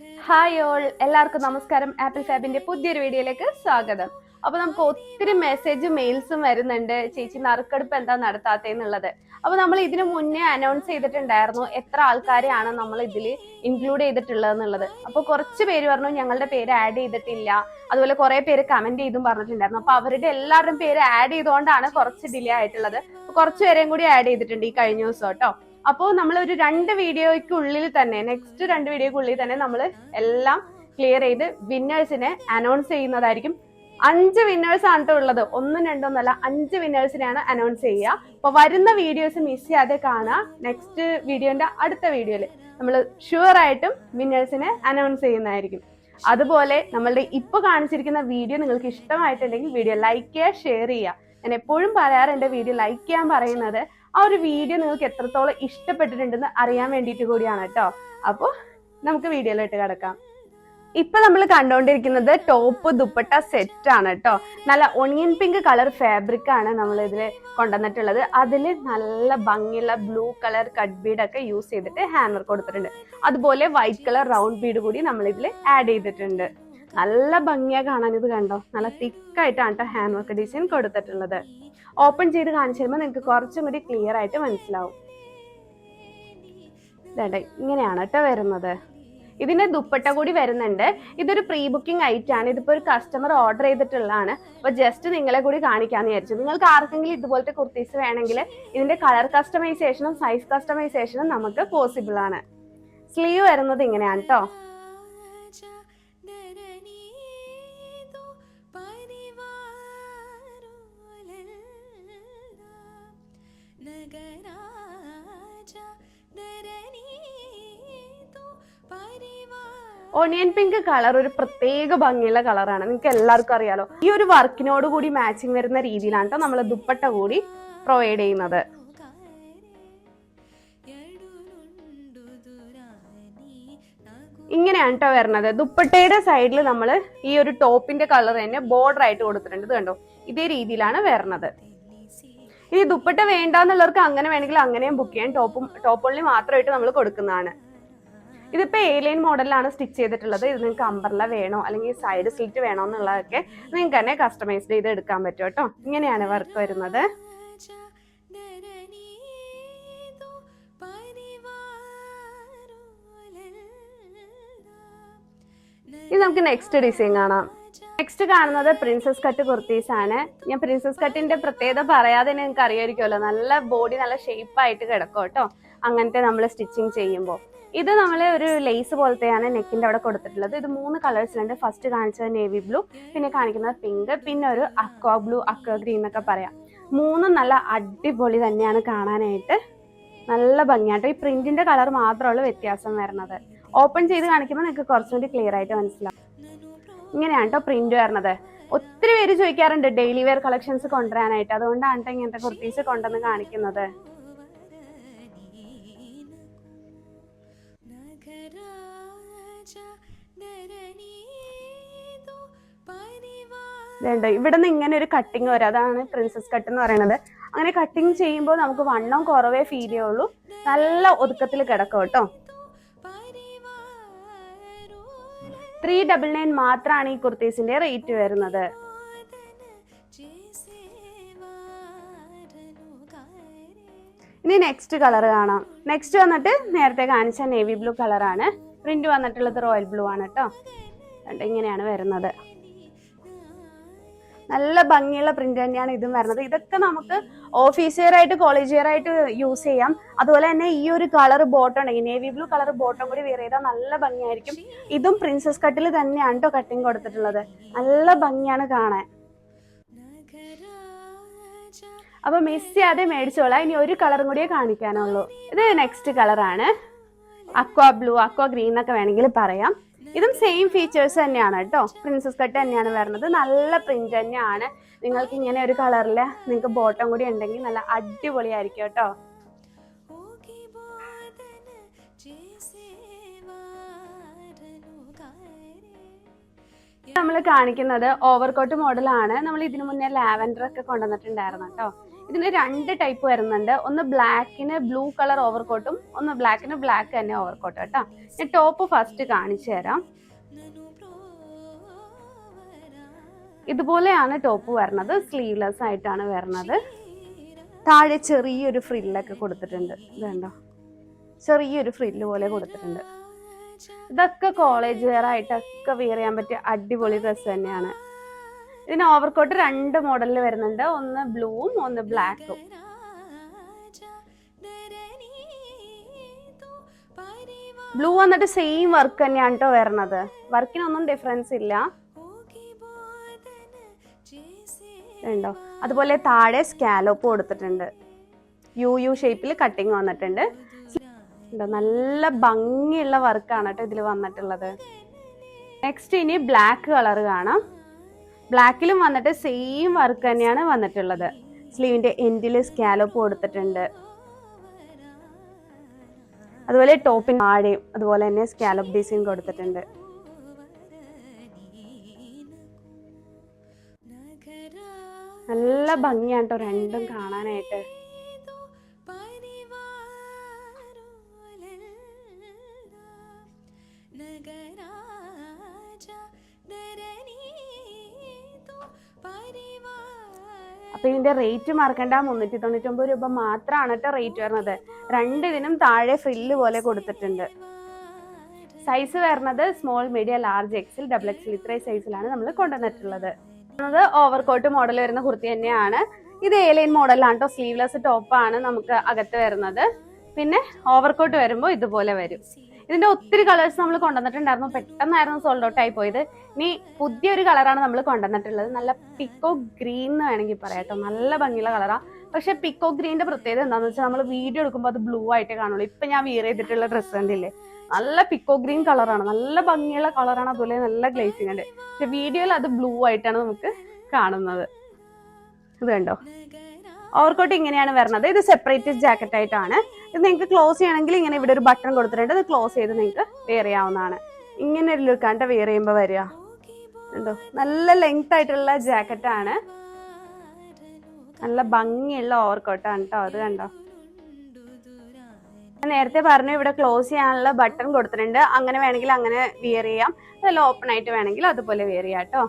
Hi all, എല്ലാവർക്കും നമസ്കാരം. Apple ഫാബിന്റെ പുതിയൊരു വീഡിയോയിലേക്ക് സ്വാഗതം. അപ്പൊ നമുക്ക് ഒത്തിരി മെസ്സേജും മെയിൽസും വരുന്നുണ്ട്, ചേച്ചി നറുക്കെടുപ്പ് എന്താ നടത്താത്തെന്നുള്ളത്. അപ്പൊ നമ്മൾ ഇതിനു മുന്നേ അനൗൺസ് ചെയ്തിട്ടുണ്ടായിരുന്നു എത്ര ആൾക്കാരെയാണ് നമ്മൾ ഇതിൽ ഇൻക്ലൂഡ് ചെയ്തിട്ടുള്ളതെന്നുള്ളത്. അപ്പൊ കുറച്ച് പേര് പറഞ്ഞു ഞങ്ങളുടെ പേര് ആഡ് ചെയ്തിട്ടില്ല, അതുപോലെ കുറെ പേര് കമന്റ് ചെയ്തും പറഞ്ഞിട്ടുണ്ടായിരുന്നു. അപ്പൊ അവരുടെ എല്ലാവരുടെയും പേര് ആഡ് ചെയ്തുകൊണ്ടാണ് കുറച്ച് ഡിലേ ആയിട്ടുള്ളത്. കുറച്ച് പേരെയും കൂടി ആഡ് ചെയ്തിട്ടുണ്ട് ഈ കഴിഞ്ഞ ദിവസം കേട്ടോ. അപ്പോൾ നമ്മൾ ഒരു 2 വീഡിയോയ്ക്കുള്ളിൽ തന്നെ, നെക്സ്റ്റ് 2 വീഡിയോയ്ക്കുള്ളിൽ തന്നെ നമ്മൾ എല്ലാം ക്ലിയർ ചെയ്ത് വിന്നേഴ്സിനെ അനൗൺസ് ചെയ്യുന്നതായിരിക്കും. 5 വിന്നേഴ്സ് ആണ് കേട്ടോ ഉള്ളത്, 1 2 ഒന്നല്ല, 5 വിന്നേഴ്സിനെയാണ് അനൗൺസ് ചെയ്യുക. അപ്പൊ വരുന്ന വീഡിയോസ് മിസ് ചെയ്യാതെ കാണുക. നെക്സ്റ്റ് വീഡിയോന്റെ അടുത്ത വീഡിയോയിൽ നമ്മൾ ഷുവർ ആയിട്ടും വിന്നേഴ്സിനെ അനൗൺസ് ചെയ്യുന്നതായിരിക്കും. അതുപോലെ നമ്മളുടെ ഇപ്പൊ കാണിച്ചിരിക്കുന്ന വീഡിയോ നിങ്ങൾക്ക് ഇഷ്ടമായിട്ടുണ്ടെങ്കിൽ വീഡിയോ ലൈക്ക് ചെയ്യുക, ഷെയർ ചെയ്യുക. ഞാൻ എപ്പോഴും പറയാറുണ്ട് വീഡിയോ ലൈക്ക് ചെയ്യാൻ പറയുന്നത് ആ ഒരു വീഡിയോ നിങ്ങൾക്ക് എത്രത്തോളം ഇഷ്ടപ്പെട്ടിട്ടുണ്ടെന്ന് അറിയാൻ വേണ്ടിയിട്ട് കൂടിയാണ് കേട്ടോ. അപ്പോൾ നമുക്ക് വീഡിയോയിലോട്ട് കിടക്കാം. ഇപ്പൊ നമ്മൾ കണ്ടുകൊണ്ടിരിക്കുന്നത് ടോപ്പ് ദുപ്പട്ട സെറ്റ് ആണ് കേട്ടോ. നല്ല ഒണിയൻ പിങ്ക് കളർ ഫാബ്രിക് ആണ് നമ്മൾ ഇതിൽ കൊണ്ടുവന്നിട്ടുള്ളത്. അതിൽ നല്ല ഭംഗിയുള്ള ബ്ലൂ കളർ കട്ട് ബീഡ് ഒക്കെ യൂസ് ചെയ്തിട്ട് ഹാൻഡ് വർക്ക് കൊടുത്തിട്ടുണ്ട്. അതുപോലെ വൈറ്റ് കളർ റൗണ്ട് ബീഡ് കൂടി നമ്മൾ ഇതിൽ ആഡ് ചെയ്തിട്ടുണ്ട്. നല്ല ഭംഗിയാ കാണാൻ. ഇത് കണ്ടോ, നല്ല തിക്കായിട്ടാണ് കേട്ടോ ഹാൻഡ് വർക്ക് ഡിസൈൻ കൊടുത്തിട്ടുള്ളത്. ഓപ്പൺ ചെയ്ത് കാണിച്ചു തരുമ്പോൾ നിങ്ങൾക്ക് കുറച്ചും കൂടി ക്ലിയർ ആയിട്ട് മനസ്സിലാവും. ഇങ്ങനെയാണ് കേട്ടോ വരുന്നത്. ഇതിന്റെ ദുപ്പട്ട കൂടി വരുന്നുണ്ട്. ഇതൊരു പ്രീ ബുക്കിംഗ് ഐറ്റം ആണ്. ഇതിപ്പോ ഒരു കസ്റ്റമർ ഓർഡർ ചെയ്തിട്ടുള്ളതാണ്. അപ്പൊ ജസ്റ്റ് നിങ്ങളെ കൂടി കാണിക്കാന്ന് വിചാരിച്ചു. നിങ്ങൾക്ക് ആർക്കെങ്കിലും ഇതുപോലത്തെ കുർത്തീസ് വേണമെങ്കിൽ ഇതിന്റെ കളർ കസ്റ്റമൈസേഷനും സൈസ് കസ്റ്റമൈസേഷനും നമുക്ക് പോസിബിൾ ആണ്. സ്ലീവ് വരുന്നത് ഇങ്ങനെയാണ് കേട്ടോ. ഓണിയൻ പിങ്ക് കളർ ഒരു പ്രത്യേക ഭംഗിയുള്ള കളറാണ്, നിങ്ങൾക്ക് എല്ലാവർക്കും അറിയാലോ. ഈ ഒരു വർക്കിനോട് കൂടി മാച്ചിങ് വരുന്ന രീതിയിലാണ് കേട്ടോ നമ്മൾ ദുപ്പട്ട കൂടി പ്രൊവൈഡ് ചെയ്യുന്നത്. ഇങ്ങനെയാണ് കേട്ടോ വരുന്നത്. ദുപ്പട്ടയുടെ സൈഡിൽ നമ്മൾ ഈ ഒരു ടോപ്പിന്റെ കളർ തന്നെ ബോർഡർ ആയിട്ട് കൊടുത്തിട്ടുണ്ട്. ഇത് കണ്ടോ, ഇതേ രീതിയിലാണ് വരുന്നത്. ഇനി ദുപ്പട്ട വേണ്ടെന്നുള്ളവർക്ക് അങ്ങനെ വേണമെങ്കിൽ അങ്ങനെയും ബുക്ക് ചെയ്യാം. ടോപ്പ് ഓൺലി മാത്രമായിട്ട് നമ്മൾ കൊടുക്കുന്നതാണ്. ഇതിപ്പോ എ-ലൈൻ മോഡലിലാണ് സ്റ്റിച്ച് ചെയ്തിട്ടുള്ളത്. ഇത് നിങ്ങൾക്ക് അംബ്രല്ല വേണോ അല്ലെങ്കിൽ സൈഡ് സ്ലിറ്റ് വേണോ എന്നുള്ളതൊക്കെ നിങ്ങൾക്ക് തന്നെ കസ്റ്റമൈസ്ഡ് ചെയ്ത് എടുക്കാൻ പറ്റും കേട്ടോ. ഇങ്ങനെയാണ് വർക്ക് വരുന്നത്. ഇത് നമുക്ക് നെക്സ്റ്റ് ഡിസൈൻ കാണാം. നെക്സ്റ്റ് കാണുന്നത് പ്രിൻസസ് കട്ട് കുർത്തീസ് ആണ്. ഞാൻ പ്രിൻസസ് കട്ടിന്റെ പ്രത്യേകത പറയാതെ നിങ്ങൾക്ക് അറിയായിരിക്കുമല്ലോ. നല്ല ബോഡി നല്ല ഷേപ്പായിട്ട് കിടക്കും കേട്ടോ അങ്ങനത്തെ നമ്മൾ സ്റ്റിച്ചിങ് ചെയ്യുമ്പോൾ. ഇത് നമ്മൾ ഒരു ലേസ് പോലത്തെയാണ് നെക്കിന്റെ അവിടെ കൊടുത്തിട്ടുള്ളത്. ഇത് 3 കളേഴ്സിലുണ്ട്. ഫസ്റ്റ് കാണിച്ചത് നേവി ബ്ലൂ, പിന്നെ കാണിക്കുന്നത് പിങ്ക്, പിന്നെ ഒരു അക്വാ ബ്ലൂ, അക്വാ ഗ്രീൻ എന്നൊക്കെ പറയാം. 3 നല്ല അടിപൊളി തന്നെയാണ് കാണാനായിട്ട്. നല്ല ഭംഗിയാട്ടോ. ഈ പ്രിന്റിന്റെ കളർ മാത്രമുള്ള വ്യത്യാസം വരുന്നത്. ഓപ്പൺ ചെയ്ത് കാണിക്കുമ്പോൾ നിങ്ങൾക്ക് കുറച്ചും കൂടി ക്ലിയർ ആയിട്ട് മനസ്സിലാവും. ഇങ്ങനെയാണ് കേട്ടോ പ്രിന്റ് വരുന്നത്. ഒത്തിരി പേര് ചോദിക്കാറുണ്ട് ഡെയിലി വെയർ കളക്ഷൻസ് കൊണ്ടുവരാനായിട്ട്. അതുകൊണ്ടാണ് ഇങ്ങനത്തെ കുർത്തീസ് കൊണ്ടുവന്ന് കാണിക്കുന്നത്. ഇവിടെ നിന്ന് ഇങ്ങനെ ഒരു കട്ടിങ് വരും, അതാണ് പ്രിൻസസ് കട്ട് എന്ന് പറയുന്നത്. അങ്ങനെ കട്ടിങ് ചെയ്യുമ്പോൾ നമുക്ക് വണ്ണം കുറവേ ഫീൽ ചെയ്യുള്ളൂ. നല്ല ഒതുക്കത്തിൽ കിടക്കും കേട്ടോ. 399 മാത്രമാണ് ഈ കുർത്തീസിന്റെ റേറ്റ് വരുന്നത്. ഇനി നെക്സ്റ്റ് കളർ കാണാം. നെക്സ്റ്റ് വന്നിട്ട് നേരത്തെ കാണിച്ച നേവി ബ്ലൂ കളറാണ്. പ്രിന്റ് വന്നിട്ടുള്ളത് റോയൽ ബ്ലൂ ആണ് കേട്ടോ. ഇങ്ങനെയാണ് വരുന്നത്. നല്ല ഭംഗിയുള്ള പ്രിന്റ് തന്നെയാണ് ഇതും വരുന്നത്. ഇതൊക്കെ നമുക്ക് ഓഫീസ് വെയർ ആയിട്ട് കോളേജ് വെയർ ആയിട്ട് യൂസ് ചെയ്യാം. അതുപോലെ തന്നെ ഈ ഒരു കളർ ബോട്ടം ഉണ്ടെങ്കിൽ നേവി ബ്ലൂ കളർ ബോട്ടം കൂടി വെയർ ചെയ്താൽ നല്ല ഭംഗിയായിരിക്കും. ഇതും പ്രിൻസസ് കട്ടിൽ തന്നെയാണ് കേട്ടോ കട്ടിങ് കൊടുത്തിട്ടുള്ളത്. നല്ല ഭംഗിയാണ് കാണാൻ. അപ്പൊ മിസ് ചെയ്യാതെ മേടിച്ചോളാം. ഇനി ഒരു കളറും കൂടിയേ കാണിക്കാനുള്ളൂ. ഇത് നെക്സ്റ്റ് കളറാണ്. അക്വാ ബ്ലൂ, അക്വാ ഗ്രീൻ എന്നൊക്കെ വേണമെങ്കിൽ പറയാം. ഇതും സെയിം ഫീച്ചേഴ്സ് തന്നെയാണ് കേട്ടോ. പ്രിൻസസ് കട്ട് തന്നെയാണ് വരുന്നത്. നല്ല പ്രിന്റ് തന്നെയാണ്. നിങ്ങൾക്ക് ഇങ്ങനെ ഒരു കളറിൽ നിങ്ങൾക്ക് ബോട്ടം കൂടി ഉണ്ടെങ്കിൽ നല്ല അടിപൊളിയായിരിക്കും കേട്ടോ. നമ്മൾ കാണിക്കുന്നത് ഓവർകോട്ട് മോഡലാണ്. നമ്മൾ ഇതിനു മുന്നേ ലാവൻഡർ ഒക്കെ കൊണ്ടുവന്നിട്ടുണ്ടായിരുന്നു കേട്ടോ. ഇതിന് 2 ടൈപ്പ് വരുന്നുണ്ട്. ഒന്ന് ബ്ലാക്കിന് ബ്ലൂ കളർ ഓവർകോട്ടും ഒന്ന് ബ്ലാക്കിന് ബ്ലാക്ക് തന്നെ ഓവർകോട്ട് കേട്ടോ. ഞാൻ ടോപ്പ് ഫസ്റ്റ് കാണിച്ചു തരാം. ഇതുപോലെയാണ് ടോപ്പ് വരുന്നത്. സ്ലീവ്ലെസ് ആയിട്ടാണ് വരുന്നത്. താഴെ ചെറിയൊരു ഫ്രില്ലൊക്കെ കൊടുത്തിട്ടുണ്ട്. ഇത് കണ്ടോ, ചെറിയൊരു ഫ്രില്ല് പോലെ കൊടുത്തിട്ടുണ്ട്. ഇതൊക്കെ കോളേജ് വെയർ ആയിട്ടൊക്കെ വെയർ ചെയ്യാൻ പറ്റിയ അടിപൊളി ഡ്രസ്സ് തന്നെയാണ്. ഇതിന് ഓവർകോട്ട് 2 മോഡലിൽ വരുന്നുണ്ട്. ഒന്ന് ബ്ലൂവും ഒന്ന് ബ്ലാക്കും. ബ്ലൂ വന്നിട്ട് സെയിം വർക്ക് തന്നെയാണ് കേട്ടോ വരുന്നത്. വർക്കിനൊന്നും ഡിഫറൻസ് ഇല്ല. ഉണ്ടോ, അതുപോലെ താഴെ സ്കാലോപ്പ് കൊടുത്തിട്ടുണ്ട്. യു ഷേപ്പിൽ കട്ടിങ് വന്നിട്ടുണ്ട്. നല്ല ഭംഗിയുള്ള വർക്കാണ് കേട്ടോ ഇതിൽ വന്നിട്ടുള്ളത്. നെക്സ്റ്റ് ഇനി ബ്ലാക്ക് കളർ കാണാം. ബ്ലാക്കിലും വന്നിട്ട് സെയിം വർക്ക് തന്നെയാണ് വന്നിട്ടുള്ളത്. സ്ലീവിന്റെ എൻഡിൽ സ്കാലോപ്പ് കൊടുത്തിട്ടുണ്ട്. അതുപോലെ ടോപ്പിന് താഴെയും അതുപോലെ തന്നെ സ്കാലോപ്പ് ഡിസൈൻ കൊടുത്തിട്ടുണ്ട്. നല്ല ഭംഗിയാണ് കേട്ടോ രണ്ടും കാണാനായിട്ട്. അപ്പൊ ഇതിന്റെ റേറ്റ് മറക്കണ്ട, 399 രൂപ മാത്രമാണ് കേട്ടോ റേറ്റ് വരുന്നത്. 2 ഇതിനും താഴെ ഫ്രില്ല് പോലെ കൊടുത്തിട്ടുണ്ട്. സൈസ് വരുന്നത് small, medium, large, XL, double XL ഇത്രയും സൈസിലാണ് നമ്മൾ കൊണ്ടുവന്നിട്ടുള്ളത്. ഓവർകോട്ട് മോഡൽ വരുന്ന കുർത്തി തന്നെയാണ്. ഇത് എ-ലൈൻ മോഡലാണ് കേട്ടോ. സ്ലീവ്ലെസ് ടോപ്പാണ് നമുക്ക് അകത്ത് വരുന്നത്. പിന്നെ ഓവർകോട്ട് വരുമ്പോൾ ഇതുപോലെ വരും. ഇതിന്റെ ഒത്തിരി കളേഴ്സ് നമ്മൾ കൊണ്ടുവന്നിട്ടുണ്ടായിരുന്നു. പെട്ടെന്നായിരുന്നു സോൾഡ് ഔട്ട് ആയി പോയത്. ഇനി പുതിയൊരു കളറാണ് നമ്മൾ കൊണ്ടുവന്നിട്ടുള്ളത്. നല്ല പിക്കോ ഗ്രീൻ എന്ന് വേണമെങ്കിൽ പറയാം കേട്ടോ. നല്ല ഭംഗിയുള്ള കളറാണ്. പക്ഷെ പിക്കോ ഗ്രീനിന്റെ പ്രത്യേകത എന്താണെന്ന് വെച്ചാൽ നമ്മൾ വീഡിയോ എടുക്കുമ്പോൾ അത് ബ്ലൂ ആയിട്ടേ കാണുള്ളൂ. ഇപ്പൊ ഞാൻ വിയർ ചെയ്തിട്ടുള്ള ഡ്രസ്സ് കണ്ടില്ലേ, നല്ല പിക്കോ ഗ്രീൻ കളറാണ്. നല്ല ഭംഗിയുള്ള കളറാണ്. അതുപോലെ നല്ല ഗ്ലേസിംഗ് ഉണ്ട്. പക്ഷെ വീഡിയോയിൽ അത് ബ്ലൂ ആയിട്ടാണ് നമുക്ക് കാണുന്നത്. ഇത് കണ്ടോ, ഓവർകോട്ട് ഇങ്ങനെയാണ് വരുന്നത്. ഇത് സെപ്പറേറ്റ് ജാക്കറ്റ് ആയിട്ടാണ്. ഇത് നിങ്ങൾക്ക് ക്ലോസ് ചെയ്യണമെങ്കിൽ ഇങ്ങനെ ഇവിടെ ഒരു ബട്ടൺ കൊടുത്തിട്ടുണ്ട്. ഇത് ക്ലോസ് ചെയ്ത് നിങ്ങൾക്ക് വെയർ ചെയ്യാവുന്നതാണ്. ഇങ്ങനെ ഒരു ലുക്കാണ്ട് വെയർ ചെയ്യുമ്പോൾ വരിക. ഉണ്ടോ, നല്ല ലെങ്ത് ആയിട്ടുള്ള ജാക്കറ്റാണ്. നല്ല ഭംഗിയുള്ള ഓവർകോട്ടാണ് കേട്ടോ. അത് കണ്ടോ, നേരത്തെ പറഞ്ഞു ഇവിടെ ക്ലോസ് ചെയ്യാനുള്ള ബട്ടൺ കൊടുത്തിട്ടുണ്ട്. അങ്ങനെ വേണമെങ്കിൽ അങ്ങനെ വെയർ ചെയ്യാം. അതല്ല ഓപ്പൺ ആയിട്ട് വേണമെങ്കിൽ അതുപോലെ വെയർ ചെയ്യാം കേട്ടോ.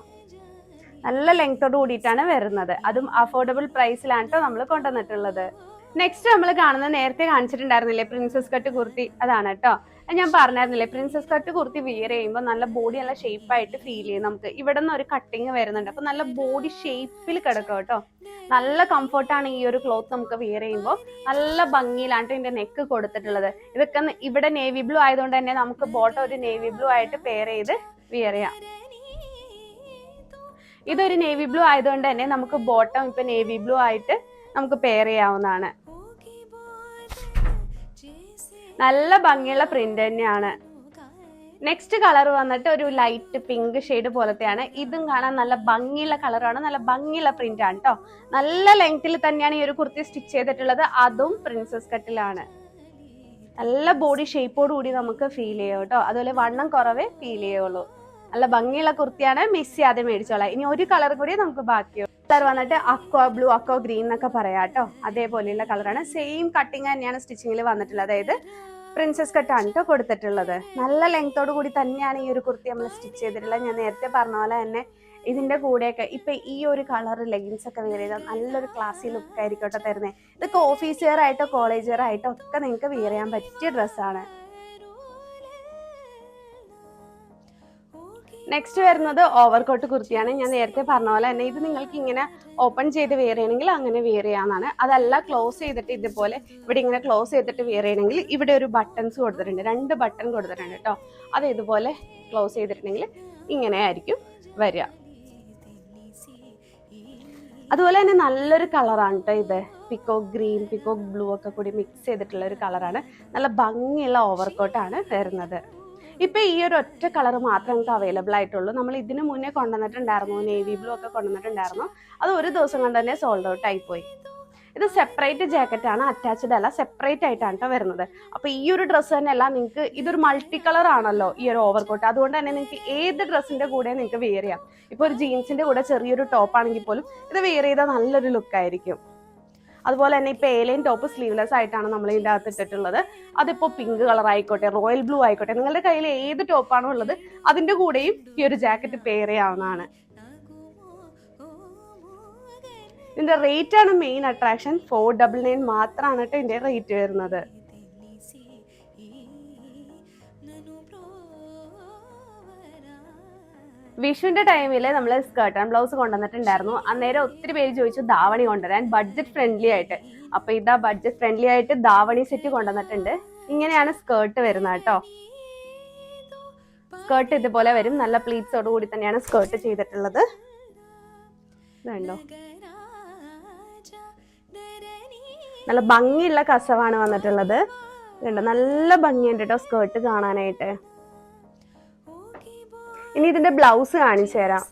നല്ല ലെങ്തോട് കൂടിയിട്ടാണ് വരുന്നത്. അതും അഫോർഡബിൾ പ്രൈസിലാണ് കേട്ടോ നമ്മൾ കൊണ്ടുവന്നിട്ടുള്ളത്. നെക്സ്റ്റ് നമ്മൾ കാണുന്നത് നേരത്തെ കാണിച്ചിട്ടുണ്ടായിരുന്നില്ലേ, പ്രിൻസസ് കട്ട് കുർത്തി. അതാണ് കേട്ടോ. ഞാൻ പറഞ്ഞായിരുന്നില്ലേ, പ്രിൻസസ് കട്ട് കുർത്തി വിയർ ചെയ്യുമ്പോൾ നല്ല ബോഡി നല്ല ഷേപ്പായിട്ട് ഫീൽ ചെയ്യും. നമുക്ക് ഇവിടെ നിന്ന് ഒരു കട്ടിങ് വരുന്നുണ്ട്. അപ്പൊ നല്ല ബോഡി ഷേപ്പിൽ കിടക്കും കേട്ടോ. നല്ല കംഫർട്ടാണ് ഈ ഒരു ക്ലോത്ത് നമുക്ക് വിയർ ചെയ്യുമ്പോൾ. നല്ല ഭംഗിയിലാണ് ഇതിന്റെ നെക്ക് കൊടുത്തിട്ടുള്ളത്. ഇതൊക്കെ ഇവിടെ നേവി ബ്ലൂ ആയതുകൊണ്ട് തന്നെ നമുക്ക് ബോട്ടം ഒരു നേവി ബ്ലൂ ആയിട്ട് പെയർ ചെയ്ത് വിയർ ചെയ്യാം. ഇതൊരു നേവി ബ്ലൂ ആയതുകൊണ്ട് തന്നെ നമുക്ക് ബോട്ടം ഇപ്പൊ നേവി ബ്ലൂ ആയിട്ട് നമുക്ക് പെയർ ചെയ്യാവുന്നതാണ്. നല്ല ഭംഗിയുള്ള പ്രിന്റ് തന്നെയാണ്. നെക്സ്റ്റ് കളർ വന്നിട്ട് ഒരു ലൈറ്റ് പിങ്ക് ഷെയ്ഡ് പോലത്തെയാണ്. ഇതും കാണാൻ നല്ല ഭംഗിയുള്ള കളറാണ്. നല്ല ഭംഗിയുള്ള പ്രിന്റ് ആണ് കേട്ടോ. നല്ല ലെങ്ത്തിൽ തന്നെയാണ് ഈ ഒരു കുർത്തി സ്റ്റിച്ച് ചെയ്തിട്ടുള്ളത്. അതും പ്രിൻസസ് കട്ടിലാണ്. നല്ല ബോഡി ഷേപ്പോട് കൂടി നമുക്ക് ഫീൽ ചെയ്യും കേട്ടോ. അതുപോലെ വണ്ണം കുറവേ ഫീൽ ചെയ്യുള്ളൂ. നല്ല ഭംഗിയുള്ള കുർത്തിയാണ്. മിസ് ചെയ്യാതെ മേടിച്ചോളാം. ഇനി ഒരു കളർ കൂടി നമുക്ക് ബാക്കിയോ. കളർ വന്നിട്ട് അക്വ ബ്ലൂ, അക്വ ഗ്രീൻ എന്നൊക്കെ പറയാം കേട്ടോ. അതേപോലെയുള്ള കളറാണ്. സെയിം കട്ടിങ് തന്നെയാണ് സ്റ്റിച്ചിങ്ങിൽ വന്നിട്ടുള്ളത്. അതായത് പ്രിൻസസ് കട്ടാണ് കേട്ടോ കൊടുത്തിട്ടുള്ളത്. നല്ല ലെങ്തോട് കൂടി തന്നെയാണ് ഈ ഒരു കുർത്തി നമ്മൾ സ്റ്റിച്ച് ചെയ്തിട്ടുള്ളത്. ഞാൻ നേരത്തെ പറഞ്ഞ പോലെ തന്നെ ഇതിന്റെ കൂടെയൊക്കെ ഇപ്പൊ ഈ ഒരു കളർ ലെഗിൻസ് ഒക്കെ വെയർ ചെയ്താൽ നല്ലൊരു ക്ലാസി ലുക്ക് ആയിരിക്കും കേട്ടോ തരുന്നത്. ഇതൊക്കെ ഓഫീസ് വെയർ ആയിട്ടോ കോളേജ് വെയർ ആയിട്ടോ ഒക്കെ നിങ്ങൾക്ക് വെയർ ചെയ്യാൻ പറ്റിയ ഡ്രസ്സാണ്. നെക്സ്റ്റ് വരുന്നത് ഓവർകോട്ട് കുർത്തിയാണ്. ഞാൻ നേരത്തെ പറഞ്ഞ പോലെ തന്നെ ഇത് നിങ്ങൾക്ക് ഇങ്ങനെ ഓപ്പൺ ചെയ്ത് വെയർ ചെയ്യണമെങ്കിൽ അങ്ങനെ വെയർ ചെയ്യാവുന്നതാണ്. അതല്ല ക്ലോസ് ചെയ്തിട്ട് ഇതുപോലെ ഇവിടെ ഇങ്ങനെ ക്ലോസ് ചെയ്തിട്ട് വെയർ ചെയ്യണമെങ്കിൽ ഇവിടെ ഒരു ബട്ടൺസ് കൊടുത്തിട്ടുണ്ട്. 2 ബട്ടൺ കൊടുത്തിട്ടുണ്ട് കേട്ടോ. അത് ഇതുപോലെ ക്ലോസ് ചെയ്തിട്ടുണ്ടെങ്കിൽ ഇങ്ങനെ ആയിരിക്കും വരിക. അതുപോലെ തന്നെ നല്ലൊരു കളറാണ് കേട്ടോ ഇത്. പിക്കോക്ക് ഗ്രീൻ, പിക്കോക്ക് ബ്ലൂ ഒക്കെ കൂടി മിക്സ് ചെയ്തിട്ടുള്ള ഒരു കളറാണ്. നല്ല ഭംഗിയുള്ള ഓവർകോട്ടാണ് വരുന്നത്. ഇപ്പൊ ഈ ഒരു ഒറ്റ കളർ മാത്രമേ നമുക്ക് അവൈലബിൾ ആയിട്ടുള്ളൂ. നമ്മൾ ഇതിന് മുന്നേ കൊണ്ടുവന്നിട്ടുണ്ടായിരുന്നു, നേവി ബ്ലൂ ഒക്കെ കൊണ്ടുവന്നിട്ടുണ്ടായിരുന്നു. അത് ഒരു ദിവസം കൊണ്ട് തന്നെ സോൾഡ് ഔട്ട് ആയിപ്പോയി. ഇത് സെപ്പറേറ്റ് ജാക്കറ്റ് ആണ്, അറ്റാച്ച്ഡ് അല്ല, സെപ്പറേറ്റ് ആയിട്ടാണ് കേട്ടോ വരുന്നത്. അപ്പൊ ഈ ഒരു ഡ്രസ്സ് തന്നെ അല്ല, നിങ്ങൾക്ക് ഇതൊരു മൾട്ടി കളർ ആണല്ലോ ഈ ഒരു ഓവർകോട്ട്. അതുകൊണ്ട് തന്നെ നിങ്ങൾക്ക് ഏത് ഡ്രസ്സിന്റെ കൂടെ നിങ്ങൾക്ക് വെയർ ചെയ്യാം. ഇപ്പൊ ഒരു ജീൻസിന്റെ കൂടെ ചെറിയൊരു ടോപ്പ് ആണെങ്കിൽ പോലും ഇത് വെയർ ചെയ്താൽ നല്ലൊരു ലുക്ക് ആയിരിക്കും. അതുപോലെ തന്നെ ഇപ്പോൾ ഏലൈൻ ടോപ്പ് സ്ലീവ്ലെസ് ആയിട്ടാണ് നമ്മൾ ഇതിൻ്റെ അകത്ത് ഇട്ടിട്ടുള്ളത്. അതിപ്പോൾ പിങ്ക് കളർ ആയിക്കോട്ടെ, റോയൽ ബ്ലൂ ആയിക്കോട്ടെ, നിങ്ങളുടെ കയ്യിൽ ഏത് ടോപ്പാണോ ഉള്ളത് അതിൻ്റെ കൂടെയും ഈ ഒരു ജാക്കറ്റ് പെയർ ചെയ്യാവുന്നതാണ്. ഇതിൻ്റെ റേറ്റ് ആണ് മെയിൻ അട്രാക്ഷൻ. 499 മാത്രമാണ് കേട്ടോ ഇതിൻ്റെ റേറ്റ് വരുന്നത്. വിഷുവിന്റെ ടൈമിൽ നമ്മൾ സ്കേർട്ട് ആൻഡ് ബ്ലൗസ് കൊണ്ടുവന്നിട്ടുണ്ടായിരുന്നു. അന്നേരം ഒത്തിരി പേര് ചോദിച്ചു ധാവണി കൊണ്ടുവരാൻ ബഡ്ജറ്റ് ഫ്രണ്ട്ലി ആയിട്ട്. അപ്പൊ ഇതാ ബഡ്ജറ്റ് ഫ്രണ്ട്ലി ആയിട്ട് ധാവണി സെറ്റ് കൊണ്ടുവന്നിട്ടുണ്ട്. ഇങ്ങനെയാണ് സ്കേർട്ട് വരുന്നത് കേട്ടോ. സ്കേർട്ട് ഇതുപോലെ വരും. നല്ല പ്ലീറ്റ്സോട് കൂടി തന്നെയാണ് സ്കേർട്ട് ചെയ്തിട്ടുള്ളത്. ഇതുണ്ടോ, നല്ല ഭംഗിയുള്ള കസവാണ് വന്നിട്ടുള്ളത്. ഇതുണ്ടോ, നല്ല ഭംഗിയുണ്ട് കേട്ടോ സ്കേർട്ട് കാണാനായിട്ട്. ഇനി ഇതിന്റെ ബ്ലൗസ് കാണിച്ചു തരാം.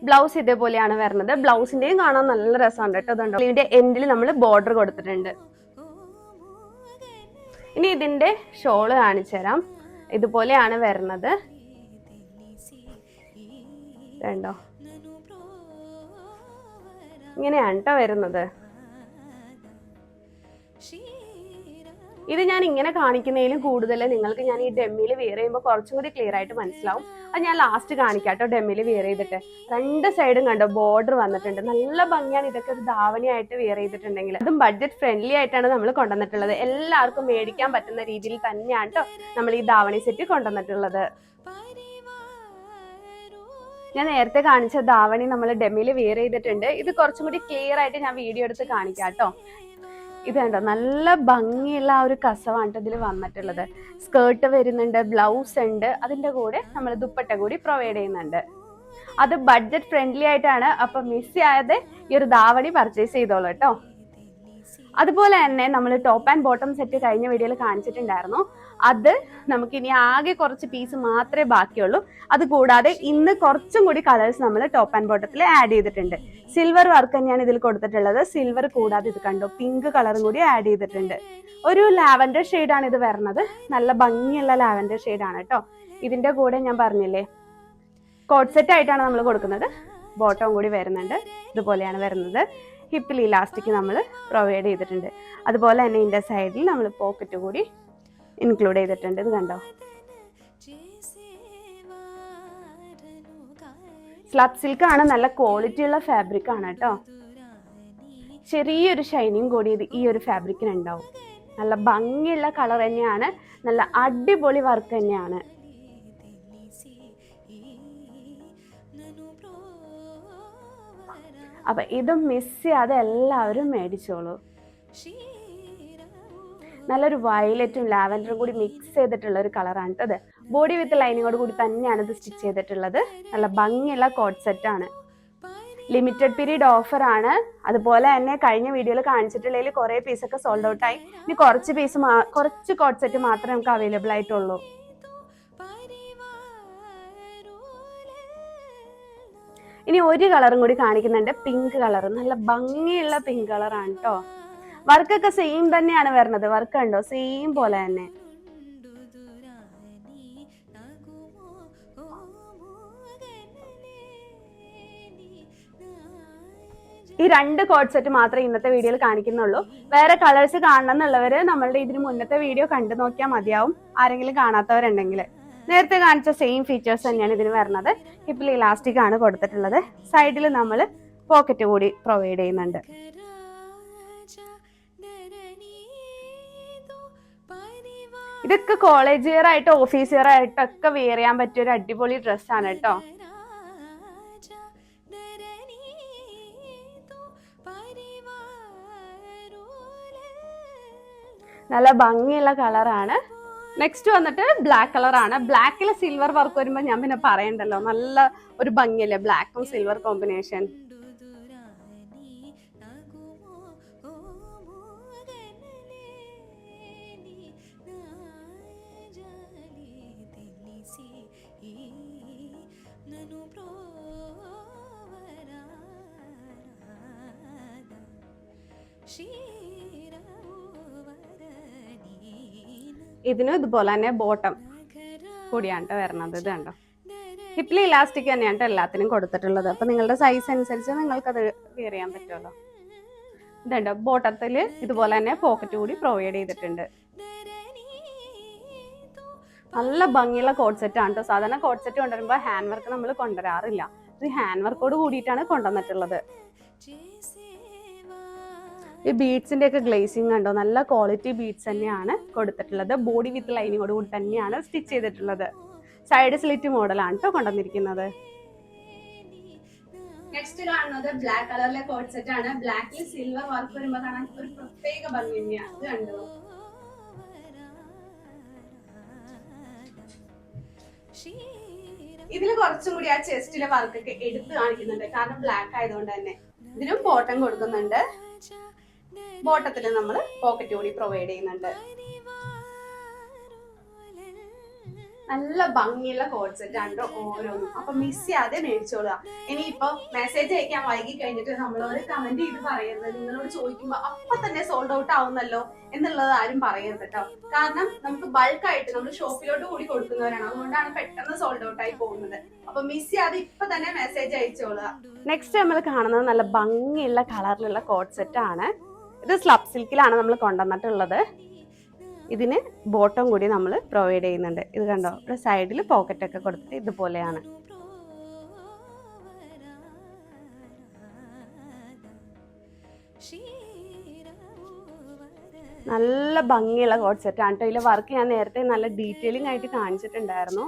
ബ്ലൗസ് ഇതേപോലെയാണ് വരുന്നത്. ബ്ലൗസിന്റെയും കാണാൻ നല്ല രസമുണ്ട് കേട്ടോ. ഇതുണ്ടോ, ഇതിന്റെ എൻഡിൽ നമ്മൾ ബോർഡർ കൊടുത്തിട്ടുണ്ട്. ഇനി ഇതിന്റെ ഷോള് കാണിച്ചു തരാം. ഇതുപോലെയാണ് വരുന്നത്. കണ്ടോ, ഇങ്ങനെയാണ് കേട്ടോ വരുന്നത്. ഇത് ഞാൻ ഇങ്ങനെ കാണിക്കുന്നതിലും കൂടുതൽ നിങ്ങൾക്ക് ഞാൻ ഈ ഡെമ്മിൽ വെയർ ചെയ്യുമ്പോൾ കുറച്ചും കൂടി ക്ലിയർ ആയിട്ട് മനസ്സിലാവും. അത് ഞാൻ ലാസ്റ്റ് കാണിക്കാം കേട്ടോ. ഡെമ്മിൽ വെയർ ചെയ്തിട്ട് രണ്ട് സൈഡും കണ്ടോ ബോർഡർ വന്നിട്ടുണ്ട്. നല്ല ഭംഗിയാണ്. ഇതൊക്കെ ഒരു ധാവണിയായിട്ട് വെയർ ചെയ്തിട്ടുണ്ടെങ്കിൽ അതും ബഡ്ജറ്റ് ഫ്രണ്ട്ലി ആയിട്ടാണ് നമ്മൾ കൊണ്ടുവന്നിട്ടുള്ളത്. എല്ലാവർക്കും മേടിക്കാൻ പറ്റുന്ന രീതിയിൽ തന്നെയാണ് കേട്ടോ നമ്മൾ ഈ ധാവണി സെറ്റ് കൊണ്ടുവന്നിട്ടുള്ളത്. ഞാൻ നേരത്തെ കാണിച്ച ധാവണി നമ്മൾ ഡെമ്മിൽ വെയർ ചെയ്തിട്ടുണ്ട്. ഇത് കുറച്ചും കൂടി ക്ലിയർ ആയിട്ട് ഞാൻ വീഡിയോ എടുത്ത് കാണിക്കാം കേട്ടോ. ഇത് കണ്ടോ, നല്ല ഭംഗിയുള്ള ആ ഒരു കസവാണ് ഇതിൽ വന്നിട്ടുള്ളത്. സ്കേർട്ട് വരുന്നുണ്ട്, ബ്ലൗസ് ഉണ്ട്, അതിൻ്റെ കൂടെ നമ്മൾ ദുപ്പട്ട കൂടി പ്രൊവൈഡ് ചെയ്യുന്നുണ്ട്. അത് ബഡ്ജറ്റ് ഫ്രണ്ട്ലി ആയിട്ടാണ്. അപ്പൊ മിസ് ചെയ്യാതെ ഈ ഒരു ധാവണി പർച്ചേസ് ചെയ്തോളൂ കേട്ടോ. അതുപോലെ തന്നെ നമ്മൾ ടോപ്പ് ആൻഡ് ബോട്ടം സെറ്റ് കഴിഞ്ഞ വീഡിയോയിൽ കാണിച്ചിട്ടുണ്ടായിരുന്നു. അത് നമുക്കിനി ആകെ കുറച്ച് പീസ് മാത്രമേ ബാക്കിയുള്ളൂ. അത് കൂടാതെ ഇന്ന് കുറച്ചും കൂടി കളേഴ്സ് നമ്മൾ ടോപ്പ് ആൻഡ് ബോട്ടത്തിൽ ആഡ് ചെയ്തിട്ടുണ്ട്. സിൽവർ വർക്ക് തന്നെയാണ് ഇതിൽ കൊടുത്തിട്ടുള്ളത്. സിൽവർ കൂടാതെ ഇത് കണ്ടോ പിങ്ക് കളറും കൂടി ആഡ് ചെയ്തിട്ടുണ്ട്. ഒരു ലാവൻഡർ ഷെയ്ഡാണ് ഇത് വരുന്നത്. നല്ല ഭംഗിയുള്ള ലാവൻഡർ ഷെയ്ഡാണ് കേട്ടോ. ഇതിന്റെ കൂടെ ഞാൻ പറഞ്ഞില്ലേ കോട്ട് സെറ്റ് ആയിട്ടാണ് നമ്മൾ കൊടുക്കുന്നത്. ബോട്ടം കൂടി വരുന്നുണ്ട്. ഇതുപോലെയാണ് വരുന്നത്. ഹിപ്പിൽ ഇലാസ്റ്റിക് നമ്മൾ പ്രൊവൈഡ് ചെയ്തിട്ടുണ്ട്. അതുപോലെ തന്നെ ഇതിന്റെ സൈഡിൽ നമ്മൾ പോക്കറ്റ് കൂടി ഇൻക്ലൂഡ് ചെയ്തിട്ടുണ്ട്. ഇത് കണ്ടോ, സ്ലബ് സിൽക്ക് ആണ്. നല്ല ക്വാളിറ്റി ഉള്ള ഫാബ്രിക് ആണ് കേട്ടോ. ചെറിയൊരു ഷൈനിങ് കൂടി ഈ ഒരു ഫാബ്രിക്കിന് ഉണ്ടാവും. നല്ല ഭംഗിയുള്ള കളർ തന്നെയാണ്. നല്ല അടിപൊളി വർക്ക് തന്നെയാണ്. അപ്പൊ ഇത് മിസ് ചെയ്യാതെ എല്ലാവരും മേടിച്ചോളൂ. നല്ലൊരു വയലറ്റും ലാവൻഡറും കൂടി മിക്സ് ചെയ്തിട്ടുള്ള ഒരു കളറാണ് കേട്ടോ. ബോഡി വിത്ത് ലൈനിങ്ങോട് കൂടി തന്നെയാണ് ഇത് സ്റ്റിച്ച് ചെയ്തിട്ടുള്ളത്. നല്ല ഭംഗിയുള്ള കോട്ട് സെറ്റ് ആണ്. ലിമിറ്റഡ് പീരീഡ് ഓഫർ ആണ്. അതുപോലെ തന്നെ കഴിഞ്ഞ വീഡിയോയിൽ കാണിച്ചിട്ടുള്ളതിൽ കുറെ പീസൊക്കെ സോൾഡ് ഔട്ട് ആയി. ഇനി കുറച്ച് കോട്ട് സെറ്റ് മാത്രമേ നമുക്ക് അവൈലബിൾ ആയിട്ടുള്ളൂ. ഇനി ഒരു കളറും കൂടി കാണിക്കുന്നുണ്ട്, പിങ്ക് കളർ. നല്ല ഭംഗിയുള്ള പിങ്ക് കളറാണ് കേട്ടോ. വർക്കൊക്കെ സെയിം തന്നെയാണ് വരുന്നത്. വർക്ക് ഉണ്ടോ, സെയിം പോലെ തന്നെ. ഈ രണ്ട് കോട്ട് സെറ്റ് മാത്രമേ ഇന്നത്തെ വീഡിയോയിൽ കാണിക്കുന്നുള്ളൂ. വേറെ കളേഴ്സ് കാണണം എന്നുള്ളവര് നമ്മളുടെ ഇതിന് മുന്നത്തെ വീഡിയോ കണ്ടു നോക്കിയാൽ മതിയാവും. ആരെങ്കിലും കാണാത്തവരുണ്ടെങ്കിൽ. നേരത്തെ കാണിച്ച സെയിം ഫീച്ചേഴ്സ് തന്നെയാണ് ഇതിന് വരുന്നത്. ഹിപ്പിൽ ഇലാസ്റ്റിക് ആണ് കൊടുത്തിട്ടുള്ളത്. സൈഡിൽ നമ്മൾ പോക്കറ്റ് കൂടി പ്രൊവൈഡ് ചെയ്യുന്നുണ്ട്. ഇതൊക്കെ കോളേജ് വെയർ ആയിട്ട് ഓഫീസ് വെയർ ആയിട്ടൊക്കെ വെയർ ചെയ്യാൻ പറ്റിയ ഒരു അടിപൊളി ഡ്രസ്സാണ് കേട്ടോ. നല്ല ഭംഗിയുള്ള കളറാണ്. നെക്സ്റ്റ് വന്നിട്ട് ബ്ലാക്ക് കളറാണ്. ബ്ലാക്കിൽ സിൽവർ വർക്ക് വരുമ്പോൾ ഞാൻ പിന്നെ പറയണ്ടല്ലോ, നല്ല ഒരു ഭംഗിയല്ലേ ബ്ലാക്കും സിൽവർ കോമ്പിനേഷൻ. ഇതിനും ഇതുപോലെ തന്നെ ബോട്ടം കൂടിയാണ് വരുന്നത്. ഇത് കണ്ടോ, ഹിപ്പിൽ ഇലാസ്റ്റിക് തന്നെയാണ് ട്ടോ എല്ലാത്തിനും കൊടുത്തിട്ടുള്ളത്. അപ്പൊ നിങ്ങളുടെ സൈസ് അനുസരിച്ച് നിങ്ങൾക്കത് വെയർ ചെയ്യാൻ പറ്റുമല്ലോ. ഇതുണ്ട് ബോട്ടത്തിൽ ഇതുപോലെ തന്നെ പോക്കറ്റ് കൂടി പ്രൊവൈഡ് ചെയ്തിട്ടുണ്ട്. നല്ല ഭംഗിയുള്ള കോഡ് സെറ്റ് ആണ് കേട്ടോ. സാധാരണ കോഡ് സെറ്റ് കൊണ്ടുവരുമ്പോൾ ഹാൻഡ് വർക്ക് നമ്മൾ കൊണ്ടുവരാറില്ല. ഇത് ഹാൻഡ് വർക്കോട് കൂടിയിട്ടാണ് കൊണ്ടുവന്നിട്ടുള്ളത്. ഈ ബീഡ്സിന്റെ ഒക്കെ ഗ്ലേസിംഗ് കണ്ടോ, നല്ല ക്വാളിറ്റി ബീഡ്സ് തന്നെയാണ് കൊടുത്തിട്ടുള്ളത്. ബോഡി വിത്ത് ലൈനിങ്ങോട് കൂടി തന്നെയാണ് സ്റ്റിച്ച് ചെയ്തിട്ടുള്ളത്. സൈഡ് സ്ലിറ്റ് മോഡലാണ് കേട്ടോ കൊണ്ടുവന്നിരിക്കുന്നത്. നെക്സ്റ്റ് കാണുന്നത് ബ്ലാക്ക് കളറിലെ കോഡ് സെറ്റ് ആണ്. ബ്ലാക്കിൽ സിൽവർ വർക്ക് വരുമ്പോൾ കാണാൻ ഒരു പ്രത്യേക ഭംഗി തന്നെയാണ്. ഇത് കണ്ടോ, ഇതില് കുറച്ചും കൂടി ആ ചെസ്റ്റിലെ വർക്കൊക്കെ എടുത്ത് കാണിക്കുന്നുണ്ട്, കാരണം ബ്ലാക്ക് ആയതുകൊണ്ട് തന്നെ. ഇതിനും ബോട്ടം കൊടുക്കുന്നുണ്ട്. ബോട്ടത്തിൽ നമ്മൾ പോക്കറ്റ് കൂടി പ്രൊവൈഡ് ചെയ്യുന്നുണ്ട്. നല്ല ഭംഗിയുള്ള കോഡ് സെറ്റ് ആണ് ഓരോന്നും. അപ്പൊ മിസ് ചെയ്യാതെ മേടിച്ചോളുക. ഇനിയിപ്പോ മെസ്സേജ് അയക്കാൻ വൈകി കഴിഞ്ഞിട്ട് നമ്മളോട് കമന്റ് ചെയ്ത് പറയരുത്. നിങ്ങളോട് ചോദിക്കുമ്പോ അപ്പൊ തന്നെ സോൾഡ് ഔട്ട് ആവുന്നല്ലോ എന്നുള്ളത് ആരും പറയരുത് കേട്ടോ. കാരണം നമുക്ക് ബൾക്കായിട്ട് നമ്മൾ ഷോപ്പിലോട്ട് കൂടി കൊടുക്കുന്നവരാണ്, അതുകൊണ്ടാണ് പെട്ടെന്ന് സോൾഡ് ഔട്ട് ആയി പോകുന്നത്. അപ്പൊ മിസ് ചെയ്യാതെ ഇപ്പൊ തന്നെ മെസ്സേജ് അയച്ചോളുക. നെക്സ്റ്റ് നമ്മൾ കാണുന്നത് നല്ല ഭംഗിയുള്ള കളറിലുള്ള കോഡ് സെറ്റ് ആണ്. ഇത് സ്ലബ് സിൽക്കിലാണ് നമ്മൾ കൊണ്ടുവന്നിട്ടുള്ളത്. ഇതിന് ബോട്ടം കൂടി നമ്മൾ പ്രൊവൈഡ് ചെയ്യുന്നുണ്ട്. ഇത് കണ്ടോ, ഇവിടെ സൈഡിൽ പോക്കറ്റ് ഒക്കെ കൊടുത്തിട്ട് ഇതുപോലെയാണ്. നല്ല ഭംഗിയുള്ള കോഡ് സെറ്റ് ആണ് കേട്ടോ. ഇതിലെ വർക്ക് ഞാൻ നേരത്തെ നല്ല ഡീറ്റെയിലിംഗ് ആയിട്ട് കാണിച്ചിട്ടുണ്ടായിരുന്നു.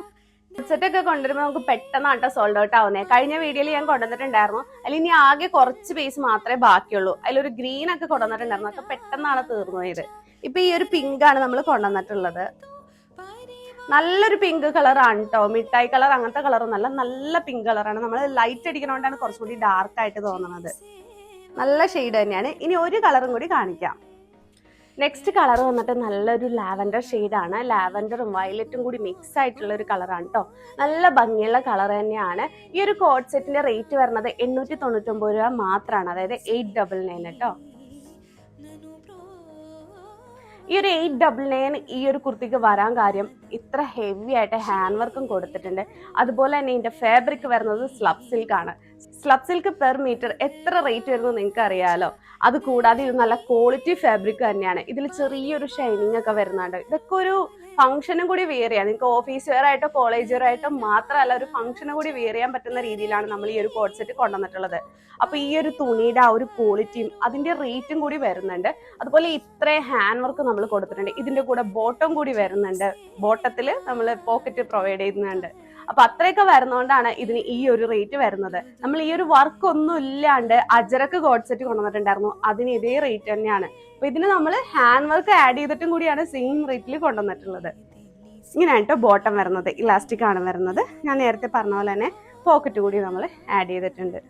കോഡ് സെറ്റ് ഒക്കെ കൊണ്ടുവരുമ്പോൾ നമുക്ക് പെട്ടെന്ന് കേട്ടോ സോൾഡ് ഔട്ട് ആവുന്നത്. കഴിഞ്ഞ വീഡിയോയിൽ ഞാൻ കൊണ്ടുവന്നിട്ടുണ്ടായിരുന്നു. അതിൽ ഇനി ആകെ കുറച്ച് പീസ് മാത്രമേ ബാക്കിയുള്ളൂ. അതിലൊരു ഗ്രീൻ ഒക്കെ കൊണ്ടുവന്നിട്ടുണ്ടായിരുന്നു. അതൊക്കെ പെട്ടെന്നാണ് തീർന്നു പോയത്. ഇപ്പൊ ഈ ഒരു പിങ്ക് ആണ് നമ്മൾ കൊണ്ടുവന്നിട്ടുള്ളത്. നല്ലൊരു പിങ്ക് കളറാണ് കേട്ടോ. മിഠായി കളർ അങ്ങനത്തെ കളറൊന്നല്ല, നല്ല പിങ്ക് കളറാണ്. നമ്മൾ ലൈറ്റ് അടിക്കണോണ്ടാണ് കുറച്ചുകൂടി ഡാർക്ക് ആയിട്ട് തോന്നുന്നത്. നല്ല ഷെയ്ഡ് തന്നെയാണ്. ഇനി ഒരു കളറും കൂടി കാണിക്കാം. നെക്സ്റ്റ് കളർ വന്നിട്ട് നല്ലൊരു ലാവൻഡർ ഷെയ്ഡാണ്. ലാവൻഡറും വയലറ്റും കൂടി മിക്സ് ആയിട്ടുള്ള ഒരു കളറാണ് കേട്ടോ. നല്ല ഭംഗിയുള്ള കളർ തന്നെയാണ്. ഈ ഒരു കോഡ് സെറ്റിന്റെ റേറ്റ് വരുന്നത് 899 രൂപ മാത്രമാണ്, അതായത് 899 കേട്ടോ. ഈ ഒരു 899 ഈ ഒരു കുർത്തിക്ക് വരാൻ കാര്യം ഇത്ര ഹെവി ആയിട്ട് ഹാൻഡ് വർക്കും കൊടുത്തിട്ടുണ്ട്. അതുപോലെ തന്നെ ഇതിന്റെ ഫാബ്രിക് വരുന്നത് സ്ലബ് സിൽക്ക് ആണ്. സ്ലബ് സിൽക്ക് പെർ മീറ്റർ എത്ര റേറ്റ് വരുന്നു നിങ്ങൾക്ക് അറിയാലോ. അത് കൂടാതെ ഇത് നല്ല ക്വാളിറ്റി ഫാബ്രിക് തന്നെയാണ്. ഇതിൽ ചെറിയൊരു ഷൈനിങ് ഒക്കെ വരുന്നുണ്ട്. ഇതൊക്കെ ഒരു ഫംഗ്ഷനും കൂടി വെയർ ചെയ്യാം. നിങ്ങൾക്ക് ഓഫീസ് വെയർ ആയിട്ടോ കോളേജ് വെയർ ആയിട്ടോ മാത്രമല്ല, ഒരു ഫംഗ്ഷനും കൂടി വെയർ ചെയ്യാൻ പറ്റുന്ന രീതിയിലാണ് നമ്മൾ ഈ ഒരു കോഡ് സെറ്റ് കൊണ്ടുവന്നിട്ടുള്ളത്. അപ്പൊ ഈ ഒരു തുണിയുടെ ആ ഒരു ക്വാളിറ്റിയും അതിന്റെ റേറ്റും കൂടി വരുന്നുണ്ട്. അതുപോലെ ഇത്രയും ഹാൻഡ് വർക്ക് നമ്മൾ കൊടുത്തിട്ടുണ്ട്. ഇതിന്റെ കൂടെ ബോട്ടം കൂടി വരുന്നുണ്ട്. ബോട്ടത്തിൽ നമ്മൾ പോക്കറ്റ് പ്രൊവൈഡ് ചെയ്യുന്നുണ്ട്. അപ്പൊ അത്രയൊക്കെ വരുന്നോണ്ടാണ് ഇതിന് ഈ ഒരു റേറ്റ് വരുന്നത്. നമ്മൾ ഈ ഒരു വർക്ക് ഒന്നും ഇല്ലാണ്ട് അജരക്ക് കോഡ് സെറ്റ് കൊണ്ടുവന്നിട്ടുണ്ടായിരുന്നു, അതിന് ഇതേ റേറ്റ് തന്നെയാണ്. അപ്പൊ ഇതിന് നമ്മൾ ഹാൻഡ് വർക്ക് ആഡ് ചെയ്തിട്ടും കൂടിയാണ് സെയിം റേറ്റിൽ കൊണ്ടുവന്നിട്ടുള്ളത്. ഇങ്ങനെയാണ് കേട്ടോ ബോട്ടം വരുന്നത്. ഇലാസ്റ്റിക് ആണ് വരുന്നത്. ഞാൻ നേരത്തെ പറഞ്ഞ പോലെ തന്നെ പോക്കറ്റ് കൂടി നമ്മൾ ആഡ് ചെയ്തിട്ടുണ്ട്.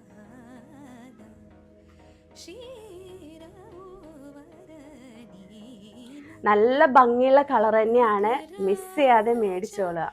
നല്ല ഭംഗിയുള്ള കളർ തന്നെയാണ്, മിസ് ചെയ്യാതെ മേടിച്ചോളുക.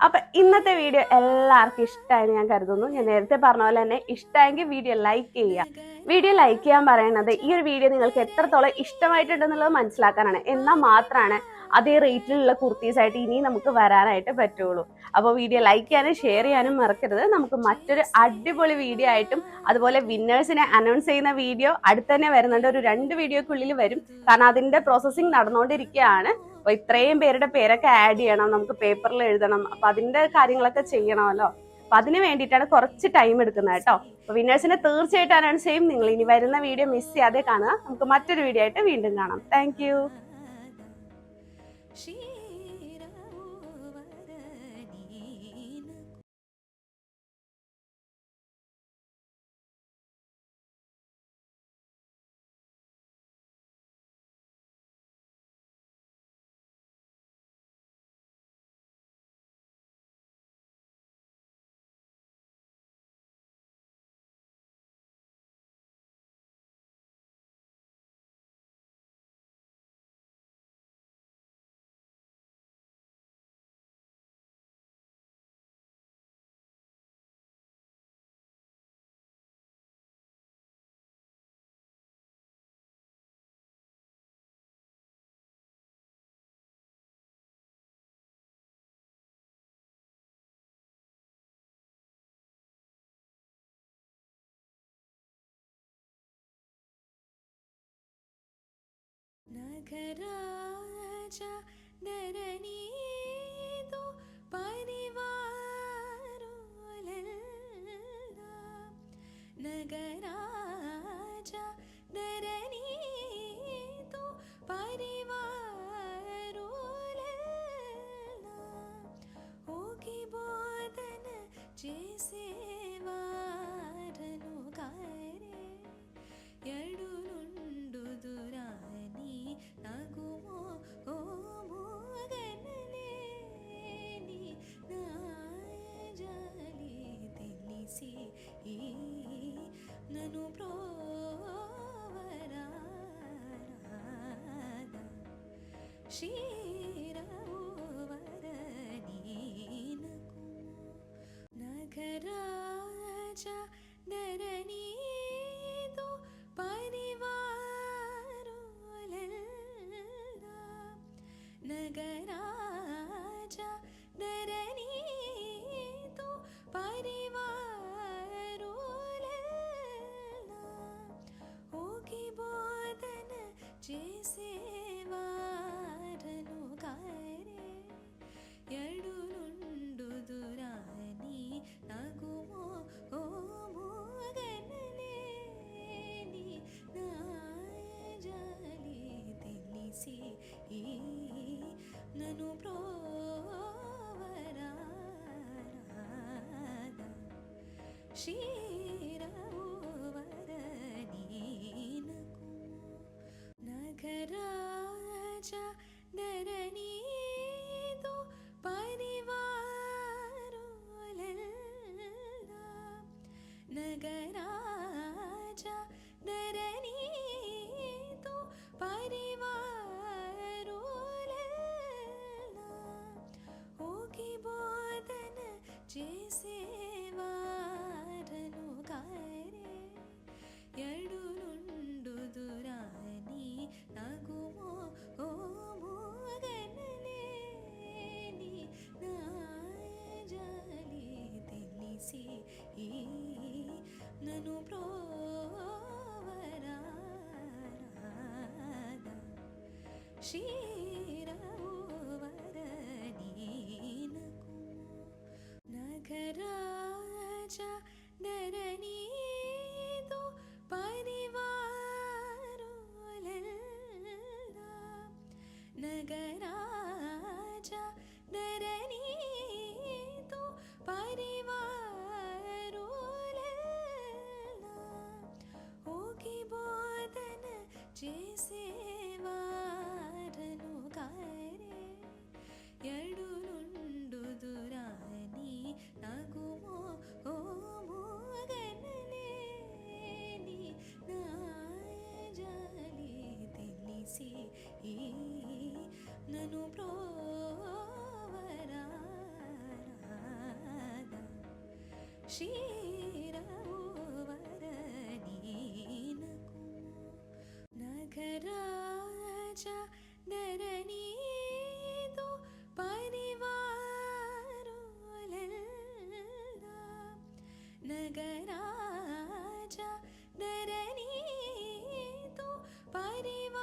അപ്പൊ ഇന്നത്തെ വീഡിയോ എല്ലാവർക്കും ഇഷ്ടമായെന്ന് ഞാൻ കരുതുന്നു. ഞാൻ നേരത്തെ പറഞ്ഞ പോലെ തന്നെ ഇഷ്ടമായെങ്കിൽ വീഡിയോ ലൈക്ക് ചെയ്യുക. വീഡിയോ ലൈക്ക് ചെയ്യാൻ പറയുന്നത് ഈ ഒരു വീഡിയോ നിങ്ങൾക്ക് എത്രത്തോളം ഇഷ്ടമായിട്ടുണ്ടെന്നുള്ളത് മനസ്സിലാക്കാനാണ്. എന്നാൽ മാത്രമാണ് അതേ റേറ്റിലുള്ള കുർത്തീസ് ആയിട്ട് ഇനി നമുക്ക് വരാനായിട്ട് പറ്റുള്ളൂ. അപ്പോൾ വീഡിയോ ലൈക്ക് ചെയ്യാനും ഷെയർ ചെയ്യാനും മറക്കരുത്. നമുക്ക് മറ്റൊരു അടിപൊളി വീഡിയോ ആയിട്ടും അതുപോലെ വിന്നേഴ്സിനെ അനൗൺസ് ചെയ്യുന്ന വീഡിയോ അടുത്ത് തന്നെ വരുന്നുണ്ട്. ഒരു 2 വീഡിയോക്കുള്ളിൽ വരും, കാരണം അതിന്റെ പ്രോസസ്സിങ് നടന്നുകൊണ്ടിരിക്കുകയാണ്. അപ്പൊ ഇത്രയും പേരുടെ പേരൊക്കെ ആഡ് ചെയ്യണം, നമുക്ക് പേപ്പറിൽ എഴുതണം, അപ്പൊ അതിന്റെ കാര്യങ്ങളൊക്കെ ചെയ്യണമല്ലോ. അപ്പൊ അതിന് വേണ്ടിയിട്ടാണ് കുറച്ച് ടൈം എടുക്കുന്നത് കേട്ടോ. അപ്പൊ വിന്നേഴ്സിനെ തീർച്ചയായിട്ടും അനൗൺസ് ചെയ്യും. നിങ്ങൾ ഇനി വരുന്ന വീഡിയോ മിസ് ചെയ്യാതെ കാണുക. നമുക്ക് മറ്റൊരു വീഡിയോ ആയിട്ട് വീണ്ടും കാണാം. Thank you. नगराज धरणी तो परिवारोलल्ला नगराज धरणी तो परिवारोलल्ला होगी बोधन చేసేవారను కారే ఎడునుండు దురాని నగుమో ఓ మోగనలేని నాయజాలి తెలిసి నన్ను ప్రోవరాద శిరవరణీనకు नगराज धरणी तो परिवारोलल्ला नगराज धरणी तो परिवारोलल्ला होगी बोधन చేసేవారను కారే ఎడునుండు దురాని నగుమో ఓ మోగనలేని నాయజాలి తెలిసి నన్ను ప్రోవరాద శిరవరణీనకు नगराज धरणी तो परिवारोलल्ला नगराज धरणी तो परिवारोलल्ला होगी बोधन చేసేవారను కారే ఎడునుండు దురాని నగుమో ఓ మోగనలేని నాయజాలి తెలిసి నన్ను ప్రోవరాద శిరవరణీనకు नगराज धरणी तो परिवारोलल्ला नगराज धरणी तो परिवारोलल्ला होगी बोधन చేసేవారను కారే ఎడునుండు దురాని నగుమో ఓ మోగనలేని నాయజాలి తెలిసి నన్ను ప్రోవరాద శిరవరణీనకు नगराज धरणी तो परिवारोलल्ला नगराज धरणी तो परिवारोलल्ला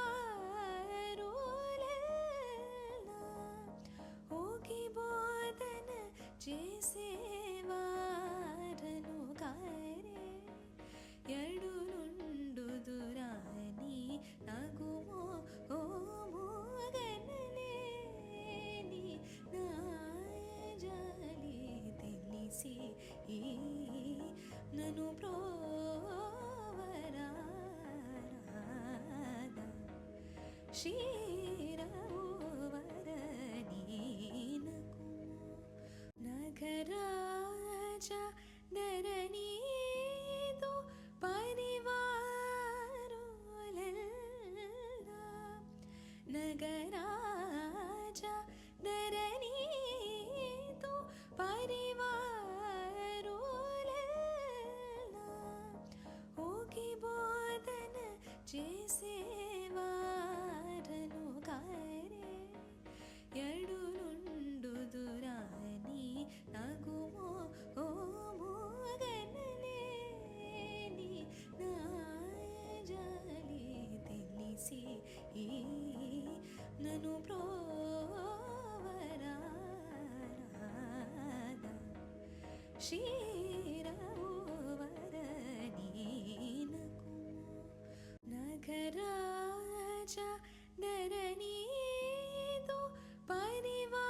होगी बोधन చేసేవారను కారే ఎడునుండు దురాని నగుమో ఓ మోగనలేని నాయజాలి తెలిసి నన్ను ప్రోవరాద శిరవరణీనకు नगराज धरणी तो परिवारोलल्ला नगराज धरणी तो परिवारोलल्ला होगी बोधन చేసేవారను नगराजा धरणी तो परिवारोलेल्लाम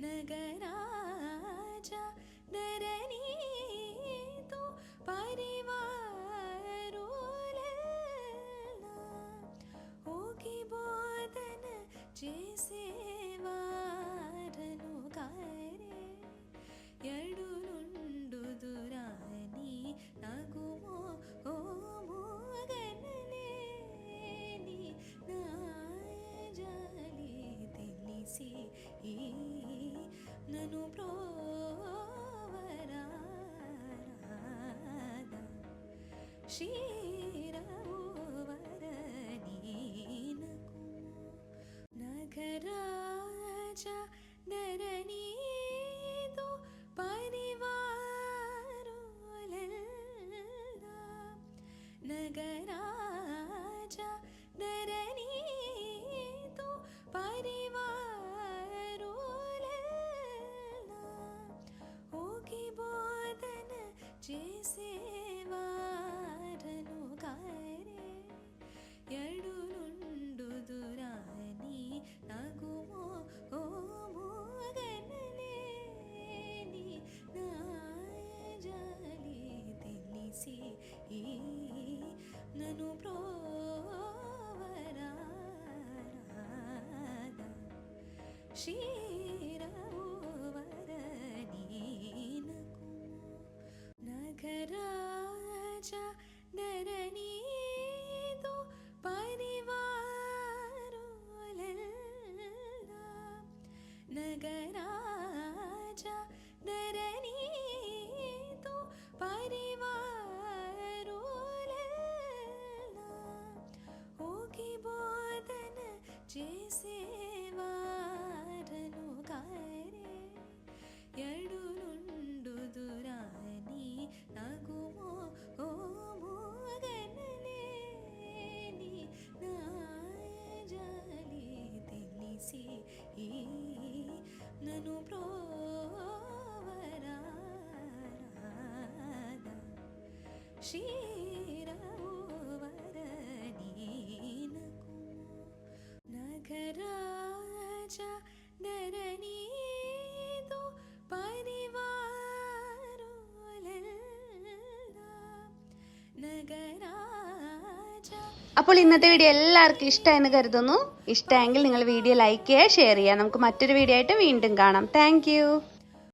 नगराजा धरणी तो परिवारोलेल्लाम होगी बोधन చేసేవారను కారే ఎడులుండుదురాని నగుమో ఓ మోగనలేని నాయజాలి తెలిసి నన్ను ప్రోవరాద శిరవరణీనకు नगराजा धरणी तो परिवारोलेल्लाम नगराजा धरणी तो परिवारोलेल्लाम होगी बोधन చేసేవారను కారే ఎడులుండుదురాని నగుమో ఓ మోగనలేని నాయజాలి తెలిసి నన్ను ప్రోవరాద శిరవరణీనకు नगराजा धरणी तो परिवारोलेल्लाम नगराजा धरणी तो परिवारोलेल्लाम होगी बोधन చేసేవారను కారే ఎడులుండుదురాని నగుమో ఓ మోగనలేని నాయజాలి తెలిసి నన్ను ప్రోవరాద శిరవరణీనకు नगराजा धरणी तो परिवारोलेल्लाम नगराजा അപ്പോൾ ഇന്നത്തെ വീഡിയോ എല്ലാവർക്കും ഇഷ്ടമായെന്ന് കരുതുന്നു. ഇഷ്ടമെങ്കിൽ നിങ്ങൾ വീഡിയോ ലൈക്ക് ചെയ്യുക, ഷെയർ ചെയ്യുക. നമുക്ക് മറ്റൊരു വീഡിയോ ആയിട്ട് വീണ്ടും കാണാം. താങ്ക്